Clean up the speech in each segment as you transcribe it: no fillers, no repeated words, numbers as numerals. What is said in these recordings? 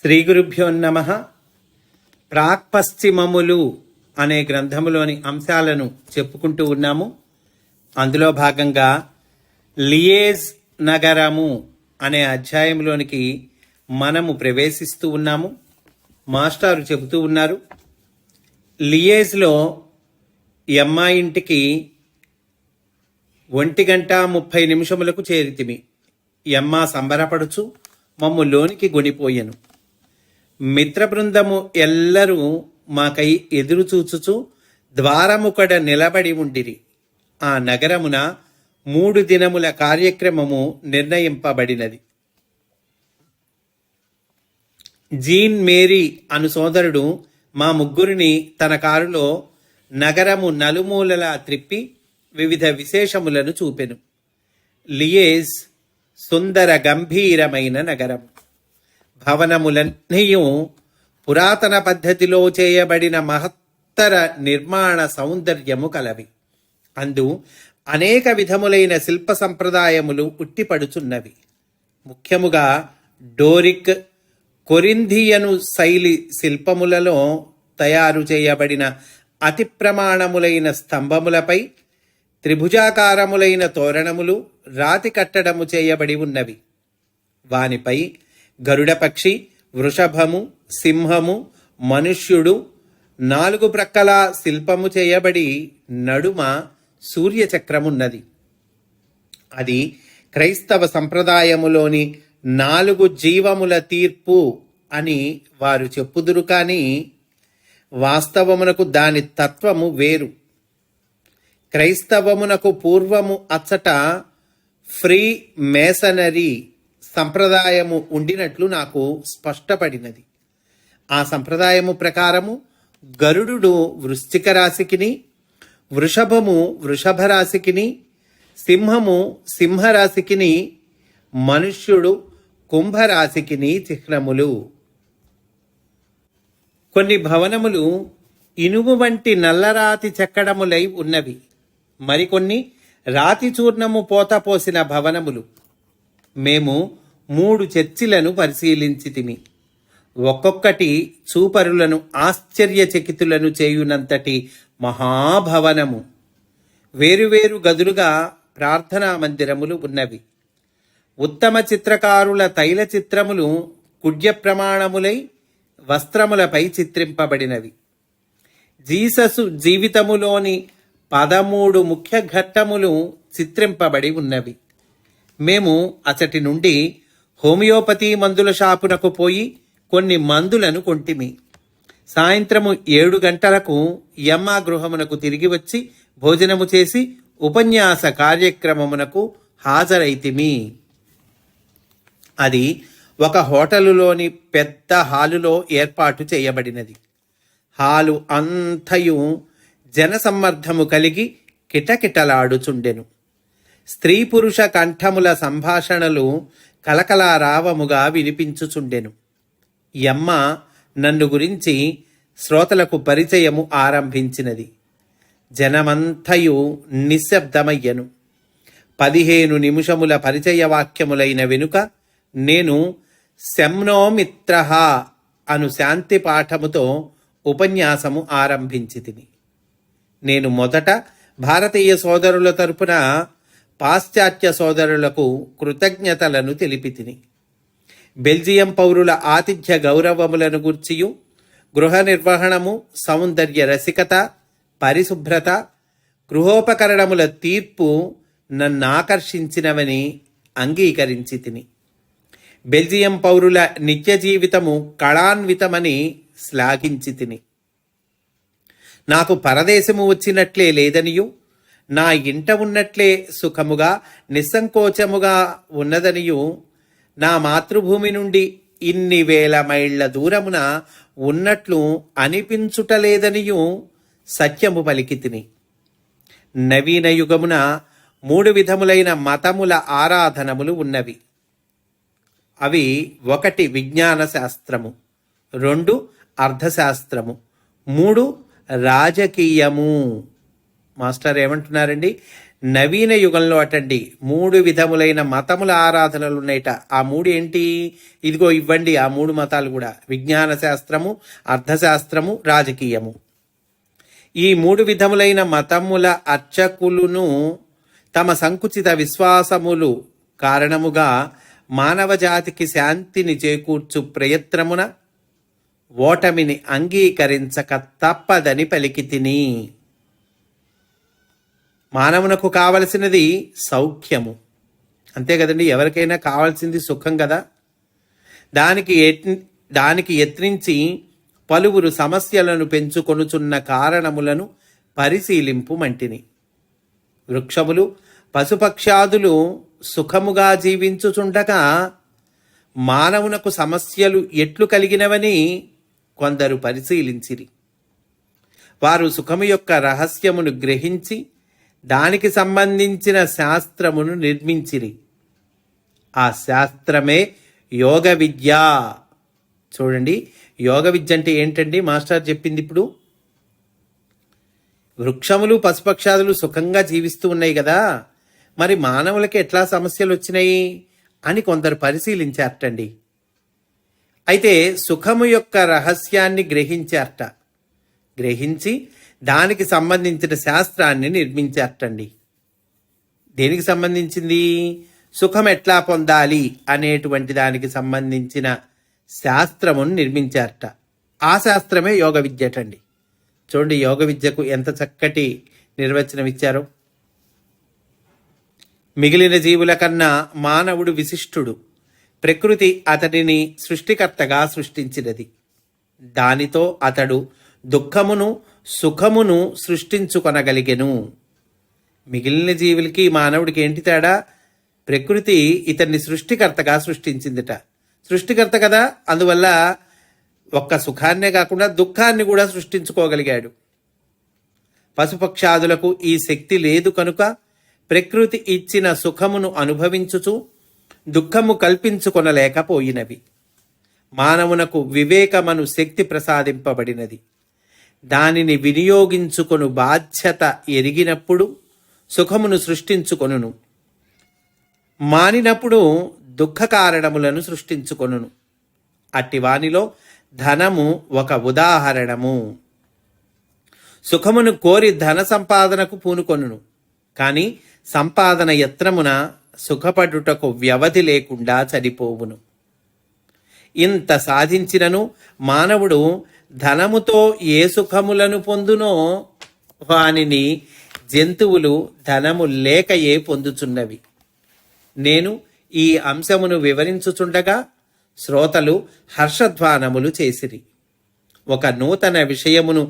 శ్రీ గురుభ్యో నమః. ప్రాక్పశ్చిమములు అనే గ్రంథములోని అంశాలను చెప్పుకుంటూ ఉన్నాము. అందులో భాగంగా లియేజ్ నగరము అనే అధ్యాయంలోనికి మనము ప్రవేశిస్తూ ఉన్నాము. మాస్టారు చెబుతూ ఉన్నారు, లియేజ్లో ఎమ్మా ఇంటికి 1:30 చేరితిమి. ఎమ్మ సంబరపడుచు మమ్ము లోనికి గొనిపోయెను. మిత్రబృందము ఎల్లరూ మాకై ఎదురుచూచుచు ద్వారముకడ నిలబడి ఉండిరి. ఆ నగరమున 3 దినముల కార్యక్రమము నిర్ణయింపబడినది. జీన్ మేరీ అను సోదరుడు మా ముగ్గురిని తన కారులో నగరము నలుమూలలా త్రిప్పి వివిధ విశేషములను చూపెను. లియేజ్ సుందర గంభీరమైన నగరం. భవనములన్నీయు పురాతన పద్ధతిలో చేయబడిన మహత్తర నిర్మాణ సౌందర్యము కలవి. అందు అనేక విధములైన శిల్ప సంప్రదాయములు ఉట్టిపడుచున్నవి. ముఖ్యముగా డోరిక్, కొరింథియను శైలి శిల్పములలో తయారు చేయబడిన అతి ప్రమాణములైన స్తంభములపై త్రిభుజాకారములైన తోరణములు రాతి కట్టడము చేయబడి ఉన్నవి. వానిపై గరుడ పక్షి, వృషభము, సింహము, మనుష్యుడు 4 ప్రక్కల శిల్పము చేయబడి నడుమ సూర్యచక్రమున్నది. అది క్రైస్తవ సంప్రదాయములోని 4 జీవముల తీర్పు అని వారు చెప్పుదురు, కానీ వాస్తవమునకు దాని తత్వము వేరు. క్రైస్తవమునకు పూర్వము అచ్చట ఫ్రీ మేసనరీ సంప్రదాయము ఉండినట్లు నాకు స్పష్టపడినది. ఆ సంప్రదాయము ప్రకారము గరుడు వృశ్చిక రాశికిని, వృషభము వృషభ రాశికిని, సింహము సింహరాశికిని, మనుష్యుడు కుంభరాశికిని చిహ్నములు. కొన్ని భవనములు ఇనుము వంటి నల్లరాతి చెక్కడములై ఉన్నవి. మరికొన్ని రాతి చూర్ణము పోత పోసిన భవనములు. మేము 3 చర్చిలను పరిశీలించితిమి. ఒక్కొక్కటి చూపరులను ఆశ్చర్యచకితులను చేయునంతటి మహాభవనము. వేరువేరు గదులుగా ప్రార్థనా మందిరములు ఉన్నవి. ఉత్తమ చిత్రకారుల తైల చిత్రములు కుడ్య ప్రమాణములై వస్త్రములపై చిత్రింపబడినవి. జీససు జీవితములోని 13 ముఖ్య ఘట్టములు చిత్రింపబడి ఉన్నవి. మేము అచటి నుండి హోమియోపతి మందుల షాపునకు పోయి కొన్ని మందులను కొంటిమి. సాయంత్రము 7 గంటలకు యమ్మ గృహమునకు తిరిగి వచ్చి భోజనము చేసి ఉపన్యాస కార్యక్రమమునకు హాజరైతిమి. అది ఒక హోటలులోని పెద్ద హాలులో ఏర్పాటు చేయబడినది. హాలు అంతయు జనసమ్మర్ధము కలిగి కిటకిటలాడుచుండెను. స్త్రీ పురుష కంఠముల సంభాషణలు కలకలారావముగా వినిపించుచుండెను. యమ్మ నన్ను గురించి శ్రోతలకు పరిచయము ఆరంభించినది. జనమంతయు నిశ్శబ్దమయ్యను. 15 నిమిషముల పరిచయ వాక్యములైన వెనుక నేను శమ్నోమిత్రః అను శాంతి పాఠముతో ఉపన్యాసము ఆరంభించితిని. నేను మొదట భారతీయ సోదరుల తరపున పాశ్చాత్య సోదరులకు కృతజ్ఞతలను తెలిపితిని. బెల్జియం పౌరుల ఆతిథ్య గౌరవములను గూర్చియు, గృహ నిర్వహణము, సౌందర్య రసికత, పరిశుభ్రత, గృహోపకరణముల తీర్పు నన్నాకర్షించినవని అంగీకరించి తిని. బెల్జియం పౌరుల నిత్య జీవితము కళాన్వితమని శ్లాఘించి తిని. నాకు పరదేశము వచ్చినట్లే లేదనియు, నా ఇంట ఉన్నట్లే సుఖముగా నిస్సంకోచముగా ఉన్నదనియు, నా మాతృభూమి నుండి ఇన్ని వేల మైళ్ళ దూరమున ఉన్నట్లు అనిపించుటలేదనియు సత్యము పలికి తిని. నవీన యుగమున 3 విధములైన మతముల ఆరాధనములు ఉన్నవి. అవి 1 విజ్ఞాన శాస్త్రము, 2 అర్థశాస్త్రము, 3 రాజకీయము. మాస్టర్ ఏమంటున్నారండి? నవీన యుగంలో అటండి 3 విధములైన మతముల ఆరాధనలు ఉన్నాయట. ఆ 3 ఏంటి? ఇదిగో ఇవ్వండి ఆ 3 మతాలు కూడా: విజ్ఞాన శాస్త్రము, అర్థశాస్త్రము, రాజకీయము. ఈ 3 విధములైన మతముల అర్చకులను తమ సంకుచిత విశ్వాసములు కారణముగా మానవ జాతికి శాంతిని చేకూర్చు ప్రయత్నమున ఓటమిని అంగీకరించక తప్పదని పలికితిని. మానవునకు కావలసినది సౌఖ్యము, అంతే కదండి. ఎవరికైనా కావాల్సింది సుఖం కదా. దానికి యత్నించి పలువురు సమస్యలను పెంచుకొనుచున్న కారణములను పరిశీలింపు మంటిని. వృక్షములు, పశుపక్షాదులు సుఖముగా జీవించుచుండగా మానవునకు సమస్యలు ఎట్లు కలిగినవని కొందరు పరిశీలించిరి. వారు సుఖము యొక్క రహస్యమును గ్రహించి దానికి సంబంధించిన శాస్త్రమును నిర్మించిరి. ఆ శాస్త్రమే యోగ విద్య. చూడండి, యోగ విద్య అంటే ఏంటండి? మాస్టర్ చెప్పింది ఇప్పుడు వృక్షములు, పశుపక్షాదులు సుఖంగా జీవిస్తూ ఉన్నాయి కదా, మరి మానవులకి ఎట్లా సమస్యలు వచ్చినాయి అని కొందరు పరిశీలించారటండి. అయితే సుఖము యొక్క రహస్యాన్ని గ్రహించారట. గ్రహించి దానికి సంబంధించిన శాస్త్రాన్ని నిర్మించారటండి. దేనికి సంబంధించింది? సుఖం ఎట్లా పొందాలి అనేటువంటి దానికి సంబంధించిన శాస్త్రమును నిర్మించారట. ఆ శాస్త్రమే యోగ విద్య అటండి. చూడండి, యోగ విద్యకు ఎంత చక్కటి నిర్వచనం ఇచ్చారో. మిగిలిన జీవుల కన్నా మానవుడు విశిష్టుడు. ప్రకృతి అతడిని సృష్టికర్తగా సృష్టించినది. దానితో అతడు దుఃఖమును, సుఖమును సృష్టించుకొనగలిగెను. మిగిలిన జీవులకి మానవుడికి ఏంటి తేడా? ప్రకృతి ఇతన్ని సృష్టికర్తగా సృష్టించిందిట. సృష్టికర్త కదా, అందువల్ల ఒక్క సుఖాన్నే కాకుండా దుఃఖాన్ని కూడా సృష్టించుకోగలిగాడు. పశుపక్షాదులకు ఈ శక్తి లేదు కనుక ప్రకృతి ఇచ్చిన సుఖమును అనుభవించుచు దుఃఖము కల్పించుకొనలేకపోయినవి. మానవునకు వివేకమను శక్తి ప్రసాదింపబడినది. దానిని వినియోగించుకొను బాధ్యత ఎరిగినప్పుడు సుఖమును సృష్టించుకొనును, మానినప్పుడు దుఃఖ కారణములను సృష్టించుకొనును. అట్టివానిలో ధనము ఒక ఉదాహరణము. సుఖమును కోరి ధన సంపాదనకు పూనుకొనును, కానీ సంపాదన యత్నమున సుఖపడుటకు వ్యవధి లేకుండా చనిపోవును. ఇంత సాధించినను మానవుడు ధనముతో ఏ సుఖములను పొందునో వానిని జంతువులు ధనము లేకయే పొందుచున్నవి. నేను ఈ అంశమును వివరించుచుండగా శ్రోతలు హర్షధ్వానములు చేసిరి. ఒక నూతన విషయమును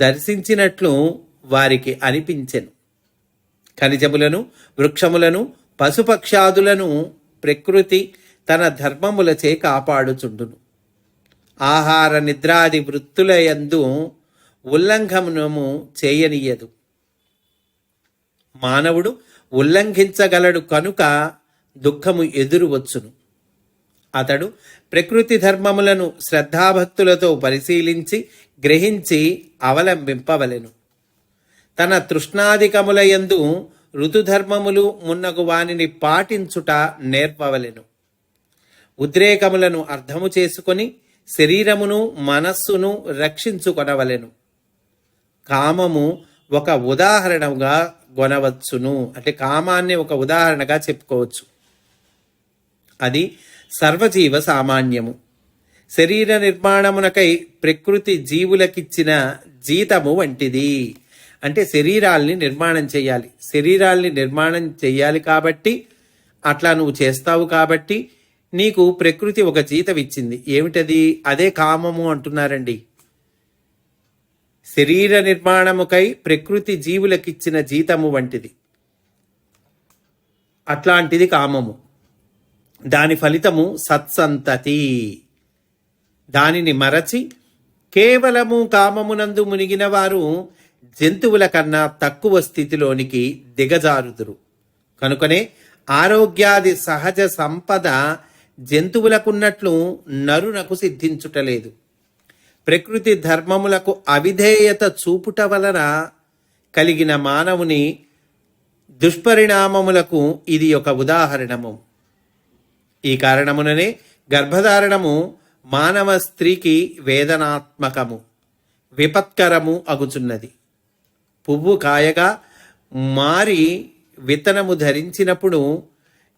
దర్శించినట్లు వారికి అనిపించెను. ఖనిజములను, వృక్షములను, పశుపక్షాదులను ప్రకృతి తన ధర్మములచే కాపాడుచుండును. ఆహార నిద్రాది వృత్తులయందు ఉల్లంఘనము చేయనీయదు. మానవుడు ఉల్లంఘించగలడు కనుక దుఃఖము ఎదురువచ్చును. అతడు ప్రకృతి ధర్మములను శ్రద్ధాభక్తులతో పరిశీలించి గ్రహించి అవలంబింపవలెను. తన తృష్ణాధికములయందు ఋతుధర్మములు మున్నగు వానిని పాటించుట నేర్పవలెను. ఉద్రేకములను అర్థము చేసుకొని శరీరమును, మనస్సును రక్షించుకొనవలెను. కామము ఒక ఉదాహరణగా గొనవచ్చును. అంటే కామాన్ని ఒక ఉదాహరణగా చెప్పుకోవచ్చు. అది సర్వజీవ సామాన్యము. శరీర నిర్మాణమునకై ప్రకృతి జీవులకిచ్చిన జీతము వంటిది. అంటే శరీరాల్ని నిర్మాణం చేయాలి. శరీరాల్ని నిర్మాణం చేయాలి కాబట్టి, అట్లా నువ్వు చేస్తావు కాబట్టి నీకు ప్రకృతి ఒక జీతం ఇచ్చింది. ఏమిటది? అదే కామము అంటున్నారండి. శరీర నిర్మాణముకై ప్రకృతి జీవులకిచ్చిన జీతము వంటిది. అట్లాంటిది కామము. దాని ఫలితము సత్సంతతి. దానిని మరచి కేవలము కామమునందు మునిగిన వారు జంతువుల కన్నా తక్కువ స్థితిలోనికి దిగజారుదురు. కనుకనే ఆరోగ్యాది సహజ సంపద జంతువులకున్నట్లు నరునకు సిద్ధించుటలేదు. ప్రకృతి ధర్మములకు అవిధేయత చూపుట వలన కలిగిన మానవుని దుష్పరిణామములకు ఇది ఒక ఉదాహరణము. ఈ కారణముననే గర్భధారణము మానవ స్త్రీకి వేదనాత్మకము, విపత్కరము అగుచున్నది. పువ్వు కాయగా మారి విత్తనము ధరించినప్పుడు,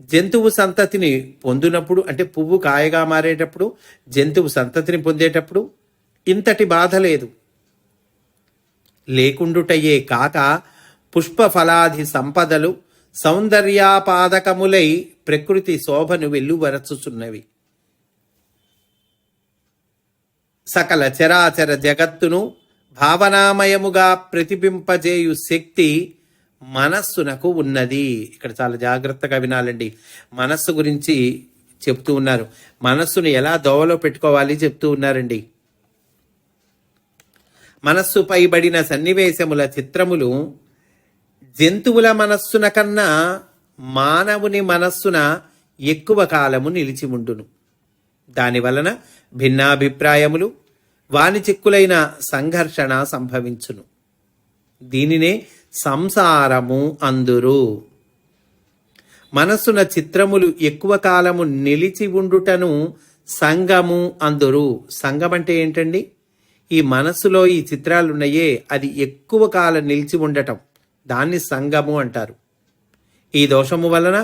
జంతువు సంతతిని పొందినప్పుడు, అంటే పువ్వు కాయగా మారేటప్పుడు, జంతువు సంతతిని పొందేటప్పుడు ఇంతటి బాధ లేదు. లేకుండుటయే కాక పుష్పఫలాది సంపదలు సౌందర్యాపాదకములై ప్రకృతి శోభను వెల్లువరచుచున్నవి. సకల చరాచర జగత్తును భావనామయముగా ప్రతిబింపజేయు శక్తి మనస్సునకు ఉన్నది. ఇక్కడ చాలా జాగ్రత్తగా వినాలండి. మనస్సు గురించి చెప్తూ ఉన్నారు. మనస్సును ఎలా దోవలో పెట్టుకోవాలి చెప్తూ ఉన్నారండి. మనస్సుపై బడిన సన్నివేశముల చిత్రములు జంతువుల మనస్సున కన్నా మానవుని మనస్సున ఎక్కువ కాలము నిలిచి ఉండును. దానివలన భిన్నాభిప్రాయములు, వానిచిక్కులైన సంఘర్షణ సంభవించును. దీనినే సంసారము అందురు. మనస్సున చిత్రములు ఎక్కువ కాలము నిలిచి ఉండుటను సంగము అందురు. సంగం అంటే ఏంటండి? ఈ మనస్సులో ఈ చిత్రాలు ఉన్నాయే, అది ఎక్కువ కాలం నిలిచి ఉండటం, దాన్ని సంగము అంటారు. ఈ దోషము వలన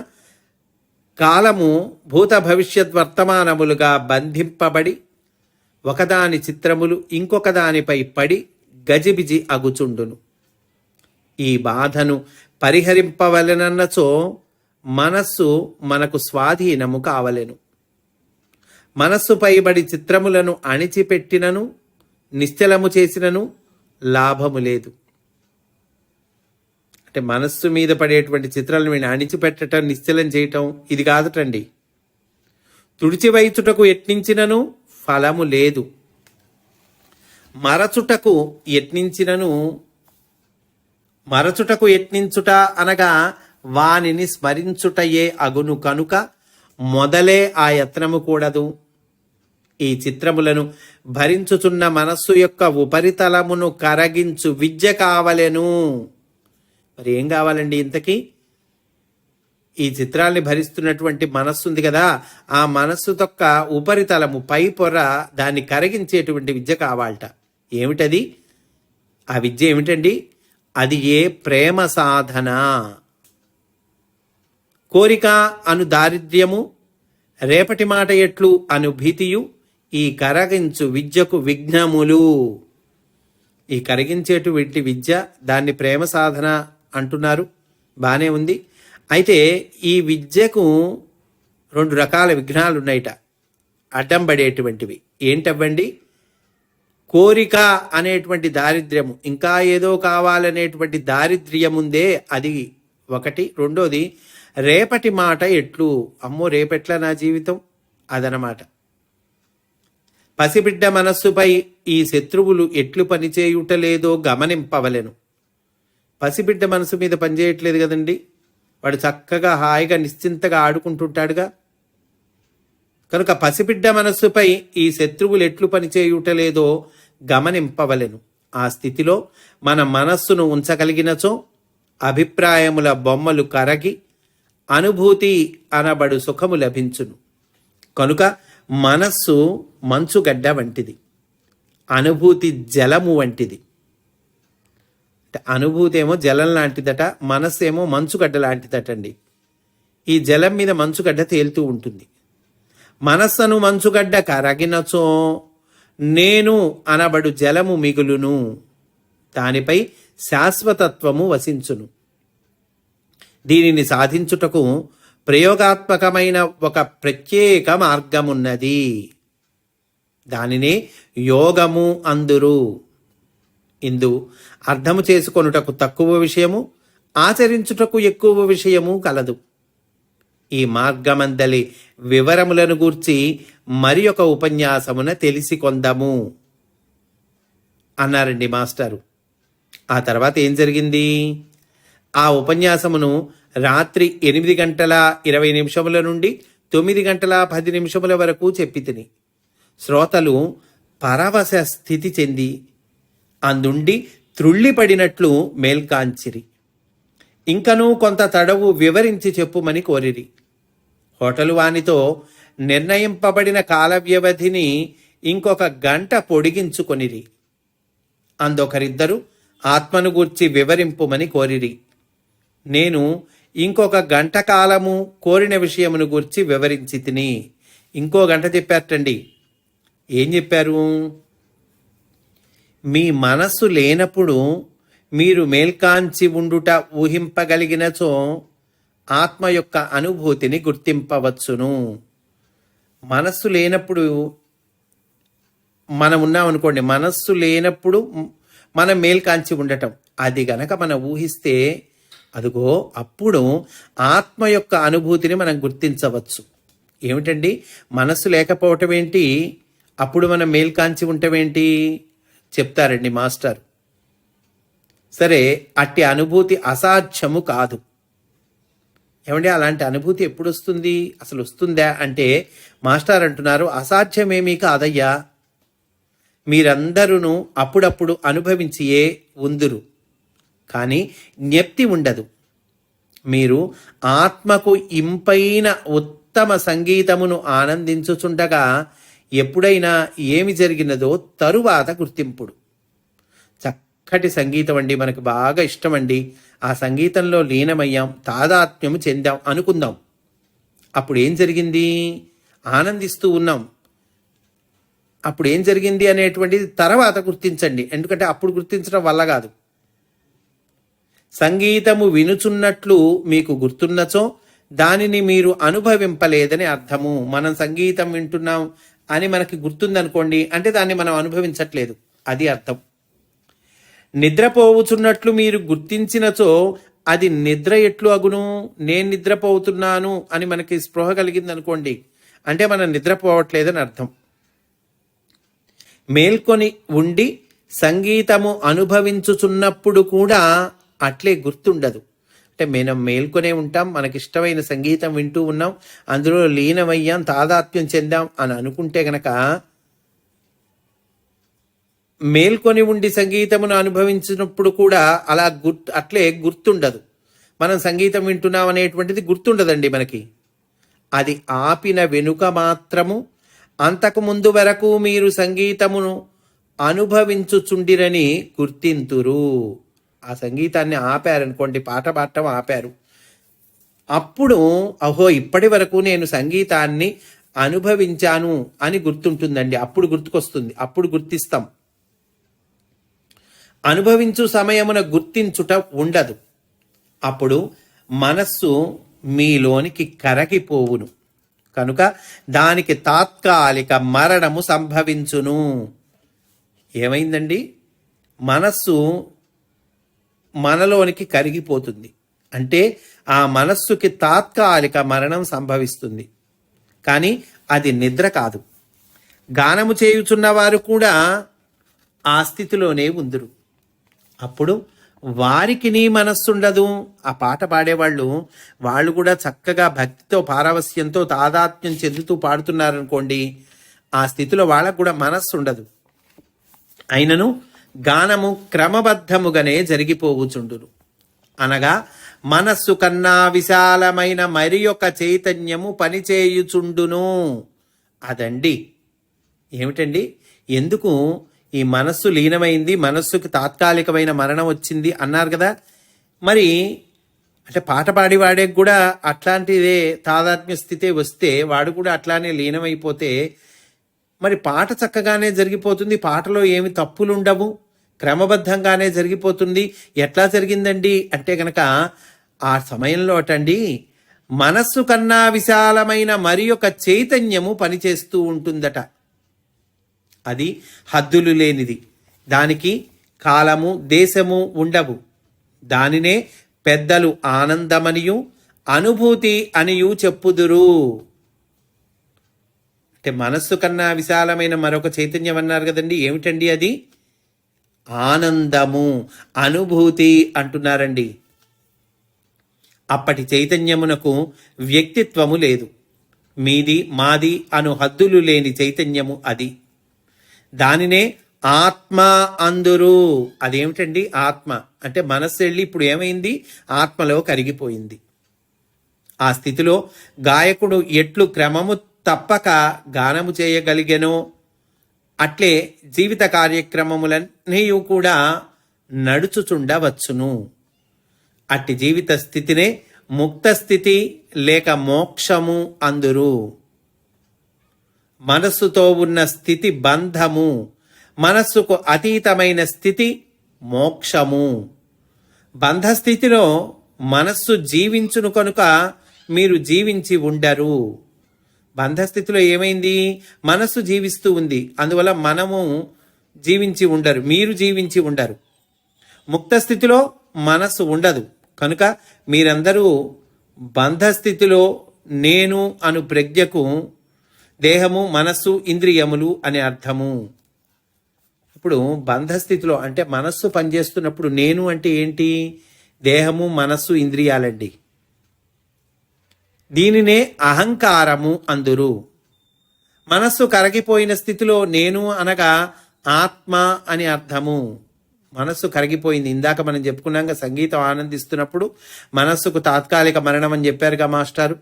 కాలము భూత భవిష్యత్ వర్తమానములుగా బంధింపబడి ఒకదాని చిత్రములు ఇంకొక దానిపై పడి గజిబిజి అగుచుండును. ఈ బాధను పరిహరింపవలెనన్నచో మనస్సు మనకు స్వాధీనము కావలెను. మనస్సుపై బడి చిత్రములను అణిచిపెట్టినను నిశ్చలము చేసినను లాభము లేదు. అంటే మనస్సు మీద పడేటువంటి చిత్రాలను వీడిని అణిచిపెట్టడం, నిశ్చలం చేయటం ఇది కాదటండి. తుడిచివైచుటకు యత్నించినను ఫలము లేదు. మరచుటకు యత్నించుట అనగా వానిని స్మరించుటయే అగును కనుక మొదలే ఆ యత్నము కూడదు. ఈ చిత్రములను భరించుచున్న మనస్సు యొక్క ఉపరితలమును కరగించు విద్య కావలెను. మరి ఏం కావాలండి ఇంతకీ? ఈ చిత్రాల్ని భరిస్తున్నటువంటి మనస్సు ఉంది కదా, ఆ మనస్సు యొక్క ఉపరితలము, పై పొర, దాన్ని కరిగించేటువంటి విద్య కావాలట. ఏమిటది? ఆ విద్య ఏమిటండి? అది ఏ ప్రేమ సాధన. కోరిక అను దారిద్ర్యము, రేపటి మాట ఎట్లు అను భీతియు ఈ కరగించు విద్యకు విఘ్నములు. ఈ కరిగించేటువంటి విద్య, దాన్ని ప్రేమ సాధన అంటున్నారు. బానే ఉంది. అయితే ఈ విద్యకు 2 రకాల విఘ్నాలు ఉన్నాయిట, అడ్డం పడేటువంటివి. ఏంటవ్వండి? కోరిక అనేటువంటి దారిద్ర్యము, ఇంకా ఏదో కావాలనేటువంటి దారిద్ర్యముందే, అది ఒకటి. రెండోది రేపటి మాట ఎట్లు, అమ్మో రేపెట్లా నా జీవితం, అదనమాట. పసిబిడ్డ మనస్సుపై ఈ శత్రువులు ఎట్లు పనిచేయుటలేదో గమనింపవలెను. పసిబిడ్డ మనసు మీద పనిచేయట్లేదు కదండి, వాడు చక్కగా హాయిగా నిశ్చింతగా ఆడుకుంటుంటాడుగా. కనుక పసిబిడ్డ మనస్సుపై ఈ శత్రువులు ఎట్లు పనిచేయుటలేదో గమనింపవలెను. ఆ స్థితిలో మన మనస్సును ఉంచగలిగినచో అభిప్రాయముల బొమ్మలు కరగి అనుభూతి అనబడు సుఖము లభించును. కనుక మనస్సు మంచుగడ్డ వంటిది, అనుభూతి జలము వంటిది. అనుభూతి ఏమో జలం లాంటిదట, మనస్సు ఏమో మంచుగడ్డ లాంటిదటండి. ఈ జలం మీద మంచుగడ్డ తేలుతూ ఉంటుంది. మనస్సును మంచుగడ్డ కరగినచో నేను అనబడు జలము మిగులును, దానిపై శాశ్వతత్వము వసించును. దీనిని సాధించుటకు ప్రయోగాత్మకమైన ఒక ప్రత్యేక మార్గమున్నది. దానినే యోగము అందురు. ఇందు అర్థము చేసుకొనుటకు తక్కువ విషయము, ఆచరించుటకు ఎక్కువ విషయము కలదు. ఈ మార్గమందలి వివరములను గూర్చి మరి ఒక ఉపన్యాసమున తెలిసికొందము అన్నారండి మాస్టారు. ఆ తర్వాత ఏం జరిగింది? ఆ ఉపన్యాసమును రాత్రి 8:20 నుండి 9:10 వరకు చెప్పి తిని శ్రోతలు పరవశ స్థితి చెంది అందుండి త్రుళ్ళిపడినట్లు మేల్కాంచిరి. ఇంకనూ కొంత తడవు వివరించి చెప్పుమని కోరిరి. హోటలు వానితో నిర్ణయింపబడిన కాల వ్యవధిని ఇంకొక గంట పొడిగించుకొనిరి. అందొకరిద్దరు ఆత్మను గూర్చి వివరింపుమని కోరిరి. నేను ఇంకొక గంట కాలము కోరిన విషయమును గూర్చి వివరించి తిని. ఇంకో గంట చెప్పారటండి. ఏం చెప్పారు? మీ మనస్సు లేనప్పుడు మీరు మేల్కాంచి ఉండుట ఊహింపగలిగినచో ఆత్మ యొక్క అనుభూతిని గుర్తింపవచ్చును. మనస్సు లేనప్పుడు మనం ఉన్నామనుకోండి, మనస్సు లేనప్పుడు మనం మేల్కాంచి ఉండటం, అది గనక మనం ఊహిస్తే అదిగో అప్పుడు ఆత్మ యొక్క అనుభూతిని మనం గుర్తించవచ్చు. ఏమిటండి, మనస్సు లేకపోవటం ఏంటి, అప్పుడు మనం మేల్కాంచి ఉండటమేంటి చెప్తారండి మాస్టర్. సరే, అట్టి అనుభూతి అసాధ్యము కాదు. ఏమండి, అలాంటి అనుభూతి ఎప్పుడు వస్తుంది, అసలు వస్తుందా అంటే మాస్టర్ అంటున్నారు, అసాధ్యమేమీ కాదయ్యా, మీరందరూ అప్పుడప్పుడు అనుభవించియే ఉందురు, కానీ జ్ఞప్తి ఉండదు. మీరు ఆత్మకు ఇంపైన ఉత్తమ సంగీతమును ఆనందించుచుండగా ఎప్పుడైనా ఏమి జరిగినదో తరువాత గుర్తింపుడు. చక్కటి సంగీతం అండి, మనకు బాగా ఇష్టమండి, ఆ సంగీతంలో లీనమయ్యాం, తాదాత్మ్యము చెందాం అనుకుందాం. అప్పుడు ఏం జరిగింది, ఆనందిస్తూ ఉన్నాం, అప్పుడు ఏం జరిగింది అనేటువంటిది తర్వాత గుర్తించండి, ఎందుకంటే అప్పుడు గుర్తించడం వల్ల కాదు. సంగీతము వినుచున్నట్లు మీకు గుర్తున్నచో దానిని మీరు అనుభవింపలేదని అర్థము. మనం సంగీతం వింటున్నాం అని మనకి గుర్తుందనుకోండి, అంటే దాన్ని మనం అనుభవించట్లేదు, అది అర్థం. నిద్రపోవుచున్నట్లు మీరు గుర్తించినచో అది నిద్ర ఎట్లు అగును, నేను నిద్రపోతున్నాను అని మనకి స్పృహ కలిగింది అనుకోండి, అంటే మనం నిద్రపోవట్లేదని అర్థం. మేల్కొని ఉండి సంగీతము అనుభవించుచున్నప్పుడు కూడా అట్లే గుర్తుండదు. అంటే మనం మేల్కొనే ఉంటాం, మనకిష్టమైన సంగీతం వింటూ ఉన్నాం, అందులో లీనమయ్యాం, తాదాత్మ్యం చెందాం అని అనుకుంటే గనక మేల్కొని ఉండి సంగీతమును అనుభవించినప్పుడు కూడా అలా అట్లే గుర్తుండదు. మనం సంగీతం వింటున్నాం అనేటువంటిది గుర్తుండదండి మనకి. అది ఆపిన వెనుక మాత్రము అంతకు ముందు వరకు మీరు సంగీతమును అనుభవించుచుండిరని గుర్తింతురు. ఆ సంగీతాన్ని ఆపారనుకోండి, పాట పాడటం ఆపారు, అప్పుడు అహో ఇప్పటి వరకు నేను సంగీతాన్ని అనుభవించాను అని గుర్తుంటుందండి. అప్పుడు గుర్తుకొస్తుంది, అప్పుడు గుర్తిస్తాం. అనుభవించు సమయమున గుర్తించుట ఉండదు. అప్పుడు మనస్సు మీలోనికి కరగిపోవును, కనుక దానికి తాత్కాలిక మరణము సంభవించును. ఏమైందండి, మనస్సు మనలోనికి కరిగిపోతుంది, అంటే ఆ మనస్సుకి తాత్కాలిక మరణం సంభవిస్తుంది, కానీ అది నిద్ర కాదు. గానము చేయుచున్న వారు కూడా ఆ స్థితిలోనే ఉందురు. అప్పుడు వారికి నీ మనస్సుండదు. ఆ పాట పాడేవాళ్ళు వాళ్ళు కూడా చక్కగా భక్తితో పారవస్యంతో తాదాత్మ్యం చెందుతూ పాడుతున్నారనుకోండి, ఆ స్థితిలో వాళ్ళకు కూడా మనస్సు ఉండదు. అయినను గానము క్రమబద్ధముగానే జరిగిపోవుచుండును. అనగా మనస్సు కన్నా విశాలమైన మరి ఒక చైతన్యము పనిచేయుచుండును. అదండి. ఏమిటండి, ఎందుకు ఈ మనస్సు లీనమైంది, మనస్సుకి తాత్కాలికమైన మరణం వచ్చింది అన్నారు కదా, మరి అంటే పాట పాడివాడే కూడా అట్లాంటిదే తాదాత్మ్య స్థితే వస్తే వాడు కూడా అట్లానే లీనమైపోతే మరి పాట చక్కగానే జరిగిపోతుంది, పాటలో ఏమి తప్పులు ఉండవు, క్రమబద్ధంగానే జరిగిపోతుంది. ఎట్లా జరిగిందండి అంటే గనక ఆ సమయంలో అటండి మనస్సు కన్నా విశాలమైన మరి ఒక చైతన్యము పనిచేస్తూ ఉంటుందట. అది హద్దులు లేనిది, దానికి కాలము దేశము ఉండవు. దానినే పెద్దలు ఆనందమనియు అనుభూతి అనియు చెప్పుదురు. అంటే మనస్సు కన్నా విశాలమైన మరొక చైతన్యం అన్నారు కదండి, ఏమిటండి అది? ఆనందము, అనుభూతి అంటున్నారండి. అప్పటి చైతన్యమునకు వ్యక్తిత్వము లేదు. మీది మాది అను హద్దులు లేని చైతన్యము అది. దానినే ఆత్మ అందురు. అదేమిటండి ఆత్మ అంటే? మనస్సు వెళ్ళి ఇప్పుడు ఏమైంది? ఆత్మలో కరిగిపోయింది. ఆ స్థితిలో గాయకుడు ఎట్లు క్రమము తప్పక గానము చేయగలిగెనో అట్లే జీవిత కార్యక్రమములన్నీ కూడా నడుచుచుండవచ్చును. అట్టి జీవిత స్థితినే ముక్త స్థితి లేక మోక్షము అందురు. మనస్సుతో ఉన్న స్థితి బంధము, మనస్సుకు అతీతమైన స్థితి మోక్షము. బంధస్థితిలో మనస్సు జీవించును కనుక మీరు జీవించి ఉండరు. బంధస్థితిలో ఏమైంది? మనస్సు జీవిస్తూ ఉంది, అందువల్ల మనము జీవించి ఉండరు, మీరు జీవించి ఉండరు. ముక్త స్థితిలో మనస్సు ఉండదు కనుక మీరందరూ బంధస్థితిలో నేను అను ప్రజ్ఞకు దేహము, మనస్సు, ఇంద్రియములు అనే అర్థము. ఇప్పుడు బంధస్థితిలో అంటే మనస్సు పనిచేస్తున్నప్పుడు నేను అంటే ఏంటి? దేహము, మనస్సు, ఇంద్రియాలండి. దీనినే అహంకారము అందురు. మనస్సు కరగిపోయిన స్థితిలో నేను అనగా ఆత్మ అని అర్థము. మనస్సు కరిగిపోయింది. ఇందాక మనం చెప్పుకున్నాక సంగీతం ఆనందిస్తున్నప్పుడు మనస్సుకు తాత్కాలిక మరణం అని చెప్పారుగా మాస్టారు.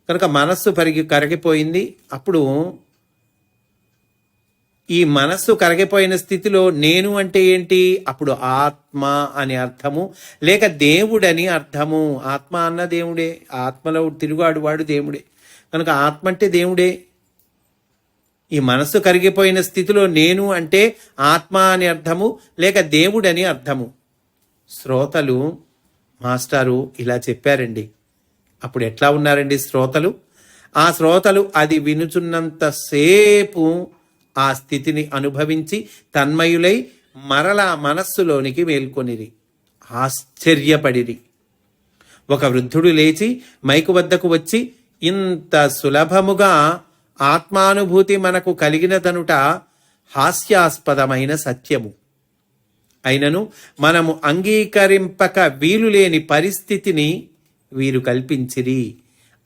కనుక మనస్సు కరిగిపోయింది. అప్పుడు ఈ మనస్సు కరిగిపోయిన స్థితిలో నేను అంటే ఏంటి? అప్పుడు ఆత్మ అని అర్థము, లేక దేవుడని అర్థము. ఆత్మ అన్న దేవుడే, ఆత్మలో తిరుగాడు వాడు దేవుడే. కనుక ఆత్మ అంటే దేవుడే. ఈ మనస్సు కరిగిపోయిన స్థితిలో నేను అంటే ఆత్మ అని అర్థము, లేక దేవుడని అర్థము. శ్రోతలు మాస్టారు ఇలా చెప్పారండి. అప్పుడు ఎట్లా ఉన్నారండి శ్రోతలు? ఆ శ్రోతలు అది వినుచున్నంతసేపు ఆ స్థితిని అనుభవించి తన్మయులై మరలా మనస్సులోనికి మేల్కొనిరి, ఆశ్చర్యపడిరి. ఒక వృద్ధుడు లేచి మైకు వద్దకు వచ్చి, ఇంత సులభముగా ఆత్మానుభూతి మనకు కలిగినదనుట హాస్యాస్పదమైన సత్యము. అయినను మనము అంగీకరింపక వీలులేని పరిస్థితిని వీరు కల్పించిరి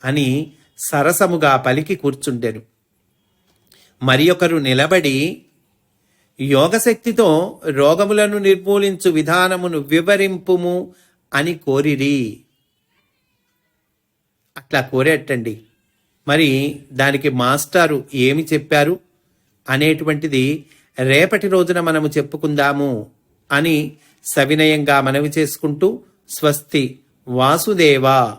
అని సరసముగా పలికి కూర్చుండెను. మరి ఒకరు నిలబడి, యోగశక్తితో రోగములను నిర్మూలించు విధానమును వివరింపుము అని కోరిరి. అట్లా కోరేటండి. మరి దానికి మాస్టారు ఏమి చెప్పారు అనేటువంటిది రేపటి రోజున మనము చెప్పుకుందాము అని సవినయంగా మనవి చేసుకుంటూ, స్వస్తి వాసుదేవ.